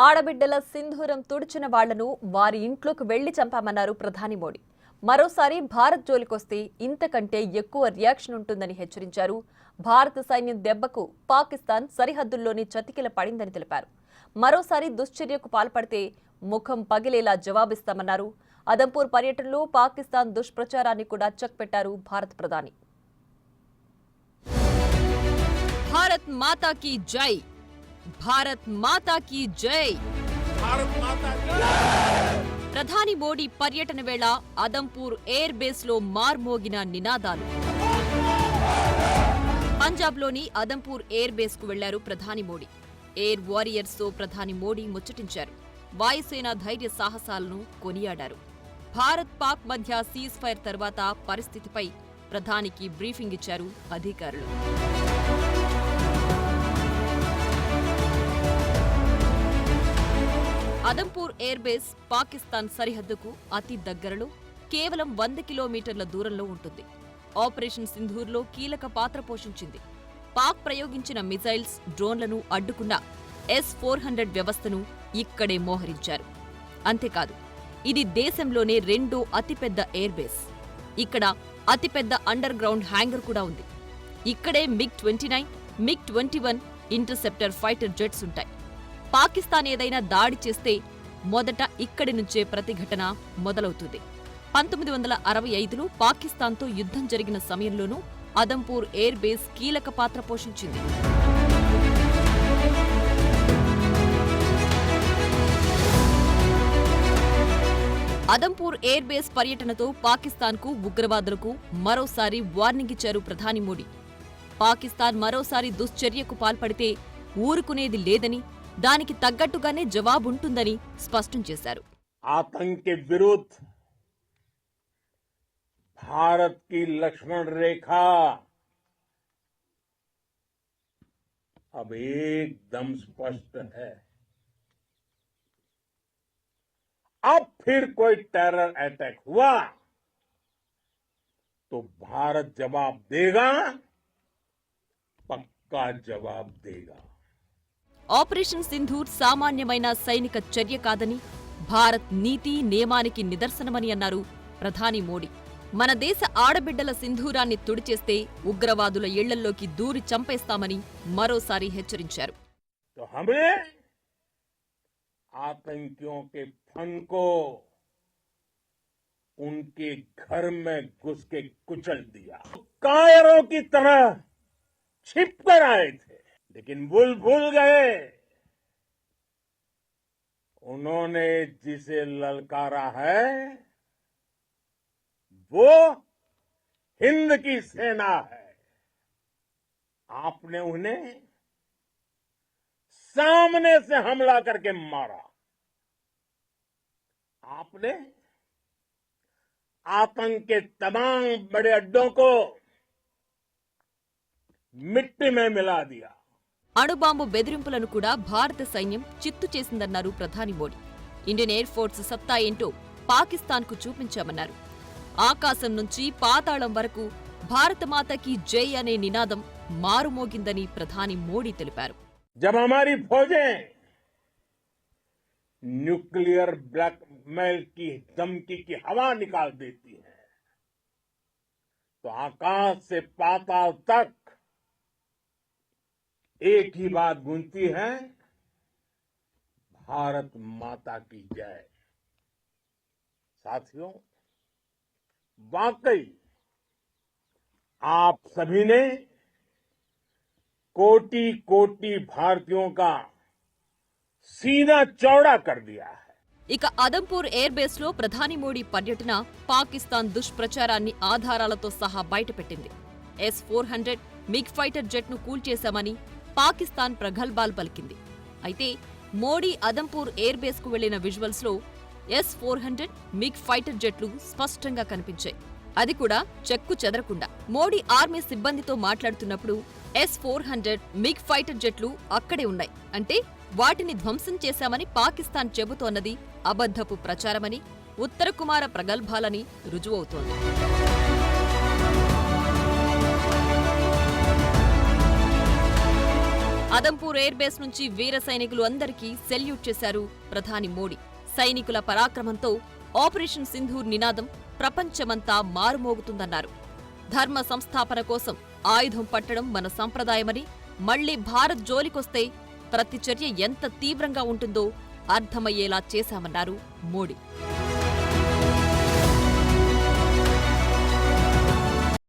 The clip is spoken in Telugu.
ఆడబిడ్డల సింధూరం తుడిచిన వాళ్లను వారి ఇంట్లోకి వెళ్లి చంపామన్నారు ప్రధాని మోడీ. మరోసారి భారత్ జోలికొస్తే ఇంతకంటే ఎక్కువ రియాక్షన్ ఉంటుందని హెచ్చరించారు. భారత సైన్యం దెబ్బకు పాకిస్తాన్ సరిహద్దుల్లోని చతికిల పడిందని తెలిపారు. మరోసారి దుశ్చర్యకు పాల్పడితే ముఖం పగిలేలా జవాబిస్తామన్నారు. అదంపూర్ పర్యటనలో పాకిస్తాన్ దుష్ప్రచారాన్ని కూడా చెక్పెట్టారు భారత ప్రధాని. భారత్ మాతా కీ జై, భారత్ మాతా కీ జై. ప్రధాని మోడీ పర్యటన వేళ అదంపూర్ ఎయిర్ బేస్ లో మార్మోగిన నినాదాలు. పంజాబ్లోని అదంపూర్ ఎయిర్ బేస్ కు వెళ్లారు ప్రధాని మోడీ. ఎయిర్ వారియర్స్ తో ప్రధాని మోడీ ముచ్చటించారు. వాయుసేన ధైర్య సాహసాలను కొనియాడారు. భారత్ పాక్ మధ్య సీజ్ ఫైర్ తర్వాత పరిస్థితిపై ప్రధానికి బ్రీఫింగ్ ఇచ్చారు అధికారులు. అదంపూర్ ఎయిర్ బేస్ పాకిస్తాన్ సరిహద్దుకు అతి దగ్గరలో కేవలం 100 కిలోమీటర్ల దూరంలో ఉంటుంది. ఆపరేషన్ సింధూర్లో కీలక పాత్ర పోషించింది. పాక్ ప్రయోగించిన మిజైల్స్, డ్రోన్లను అడ్డుకున్న S-400 వ్యవస్థను ఇక్కడే మోహరించారు. అంతేకాదు, ఇది దేశంలోనే రెండో అతిపెద్ద ఎయిర్ బేస్. ఇక్కడ అతిపెద్ద అండర్ గ్రౌండ్ హ్యాంగర్ కూడా ఉంది. ఇక్కడే MiG-29, MiG-21 interceptor fighter jets ఉంటాయి. పాకిస్తాన్ ఏదైనా దాడి చేస్తే మొదట ఇక్కడి నుంచే ప్రతిఘటన మొదలవుతుంది. 1965లో పాకిస్తాన్తో యుద్ధం జరిగిన సమయంలోనూ అదంపూర్ ఎయిర్ బేస్ కీలక పాత్ర పోషించింది. అదంపూర్ ఎయిర్ బేస్ పర్యటనతో పాకిస్తాన్కు, ఉగ్రవాదులకు మరోసారి వార్నింగ్ ఇచ్చారు ప్రధాని మోడీ. పాకిస్తాన్ మరోసారి దుశ్చర్యకు పాల్పడితే ఊరుకునేది లేదని, దానికి తగ్గట్టుగానే జవాబుంటుందని స్పష్టం చేశారు. आतंक के विरुद्ध भारत की लक्ष्मण रेखा अब एकदम स्पष्ट है. अब फिर कोई टेरर अटैक हुआ तो भारत जवाब देगा, पक्का जवाब देगा. ఆపరేషన్ సింధూర్ సామాన్యమైన సైనిక చర్య కాదని, భారత్ నీతి నియమానికి నిదర్శనమని అన్నారు ప్రధాని మోడీ. మన దేశ ఆడబిడ్డల సింధూరాన్ని తుడిచేస్తే ఉగ్రవాదుల ఇళ్లల్లోకి దూరి చంపేస్తామని మరోసారి హెచ్చరించారు. आतंकियों के फन को उनके घर में घुस के कुचल दिया. कायरों की तरह छिप कर आए थे, लेकिन भूल गए उन्होंने जिसे ललकारा है वो हिंद की सेना है. आपने उन्हें सामने से हमला करके मारा. आपने आतंक के तमाम बड़े अड्डों को मिट्टी में मिला दिया. అణుబాంబు బెదిరింపులను కూడా భారత సైన్యం చిత్తు చేసిందన్నారు ప్రధాని మోడీ. ఇండియన్ ఎయిర్ ఫోర్స్ సత్తా ఏంటో పాకిస్తాన్కు చూపించామన్నారు. ఆకాశం నుంచి పాతాళం వరకు భారత మాతకి జై అనే నినాదం మారుమోగిందని ప్రధాని మోడీ తెలిపారు. जब हमारी फौजें न्यूक्लियर ब्लैकमेल की धमकी की हवा निकाल देती हैं, तो आकाश से पाताल तक एक ही बात गूंजती है, भारत माता की जय. साथियों, वाकई आप सभी ने कोटि कोटि भारतीयों का सीना चौड़ा कर दिया है. ఇక అదంపూర్ ఎయిర్ బేస్ లో ప్రధాని మోడీ పర్యటన పాకిస్తాన్ దుష్ప్రచారాన్ని ఆధారాలతో సహా బయటపెట్టింది. S-400 మిగ్ ఫైటర్ జెట్ ను కూల్చేశామని పాకిస్తాన్ ప్రగల్భాలు పలికింది. అయితే మోడీ అదంపూర్ ఎయిర్ బేస్ కు వెళ్లిన విజువల్స్ లో S-400 మిగ్ ఫైటర్ జెట్లు స్పష్టంగా కనిపించాయి. అది కూడా చెక్కు చెదరకుండా. మోడీ ఆర్మీ సిబ్బందితో మాట్లాడుతున్నప్పుడు S-400 మిగ్ ఫైటర్ జెట్లు అక్కడే ఉన్నాయి అంటే వాటిని ధ్వంసం చేశామని పాకిస్తాన్ చెబుతోన్నది అబద్ధపు ప్రచారమని, ఉత్తర కుమార ప్రగల్భాలని రుజువవుతోంది. అదంపూర్ ఎయిర్ బేస్ నుంచి వీర సైనికులు అందరికీ సెల్యూట్ చేశారు ప్రధాని మోడీ. సైనికుల పరాక్రమంతో ఆపరేషన్ సింధూర్ నినాదం ప్రపంచమంతా మారుమోగుతుందన్నారు. ధర్మ సంస్థాపన కోసం ఆయుధం పట్టడం మన సంప్రదాయమని, మళ్లీ భారత్ జోలికొస్తే ప్రతి చర్య ఎంత తీవ్రంగా ఉంటుందో అర్థమయ్యేలా చేశామన్నారు మోడీ.